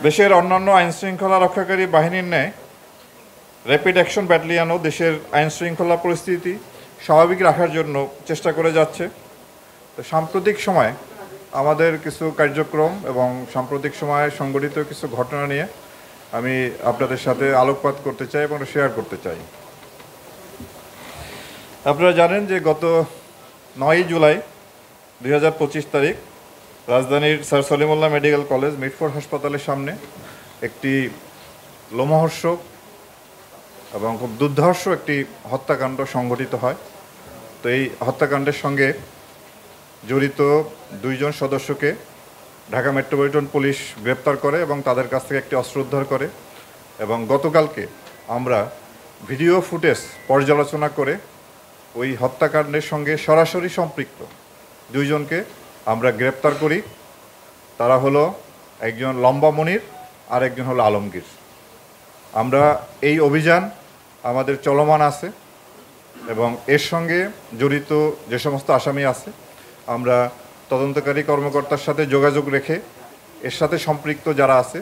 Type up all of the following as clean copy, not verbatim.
দেশের অন্যান্য আইনশৃঙ্খলা রক্ষাকারী বাহিনীর ন্যায় র্যাপিড অ্যাকশন ব্যাটালিয়নও দেশের আইনশৃঙ্খলা পরিস্থিতি স্বাভাবিক রাখার জন্য চেষ্টা করে যাচ্ছে। তো সাম্প্রতিক সময়ে আমাদের কিছু কার্যক্রম এবং সাম্প্রতিক সময়ে সংঘটিত কিছু ঘটনা নিয়ে আমি আপনাদের সাথে আলোকপাত করতে চাই এবং শেয়ার করতে চাই। আপনারা জানেন যে গত 9 জুলাই 2025 তারিখ রাজধানীর sir Salimullah medical college Mitford হাসপাতালের সামনে একটি লোমহর্ষক এবং খুব দুর্ধর্ষ একটি হত্যাকাণ্ড সংঘটিত হয়। তো এই হত্যাকাণ্ডের সঙ্গে জড়িত 2 জন সদস্যকে ঢাকা মেট্রোপলিটন পুলিশ গ্রেপ্তার করে এবং তাদের কাছ থেকে একটি অস্ত্র উদ্ধার করে। এবং গতকালকে আমরা ভিডিও ফুটেজ পর্যালোচনা করে ওই হত্যাকাণ্ডের সঙ্গে সরাসরি সম্পৃক্ত 2 জনকে আমরা গ্রেপ্তার করি। তারা হলো একজন লম্বা মনির আর একজন হলো আলমগীর। আমরা এই অভিযান আমাদের চলমান আছে এবং এর সঙ্গে জড়িত যে সমস্ত আসামি আছে আমরা তদন্তকারী কর্মকর্তার সাথে যোগাযোগ রেখে এর সাথে সম্পৃক্ত যারা আছে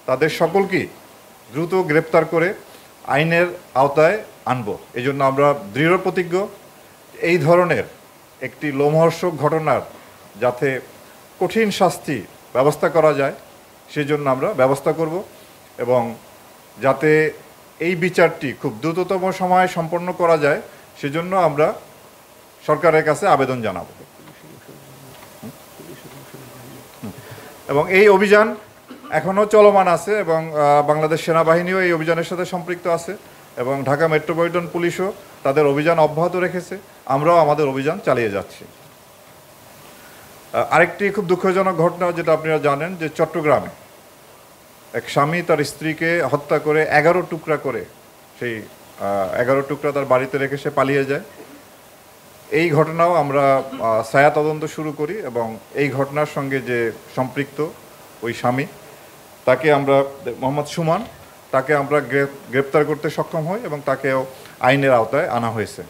তাদের সকলকেই দ্রুত গ্রেপ্তার করে আইনের আওতায় আনব। এই জন্য আমরা দৃঢ় প্রতিজ্ঞ এই ধরনের একটি লোমহর্ষক ঘটনার যাতে কঠিন শাস্তি ব্যবস্থা করা যায় সেজন্য আমরা ব্যবস্থা করব এবং যাতে এই বিচারটি খুব দ্রুততম সময়ে সম্পন্ন করা যায় সেজন্য আমরা সরকারের কাছে আবেদন জানাব। এবং এই অভিযান এখনও চলমান আছে এবং বাংলাদেশ সেনাবাহিনীও এই অভিযানের সাথে সম্পৃক্ত আছে এবং ঢাকা মেট্রোপলিটন পুলিশও তাদের অভিযান অব্যাহত রেখেছে। আমরাও আমাদের অভিযান চালিয়ে যাচ্ছি। আরেকটি খুব দুঃখজনক ঘটনা যেটা আপনারা জানেন যে চট্টগ্রামে এক স্বামী তার স্ত্রীকে হত্যা করে 11 টুকরা করে সেই 11 টুকরা তার বাড়িতে রেখে সে পালিয়ে যায়। এই ঘটনাও আমরা ছায়া তদন্ত শুরু করি এবং এই ঘটনার সঙ্গে যে সম্পৃক্ত ওই স্বামী তাকে আমরা মোহাম্মদ সুমন তাকে আমরা গ্রেপ্তার করতে সক্ষম হই এবং তাকেও আইনের আওতায় আনা হয়েছে।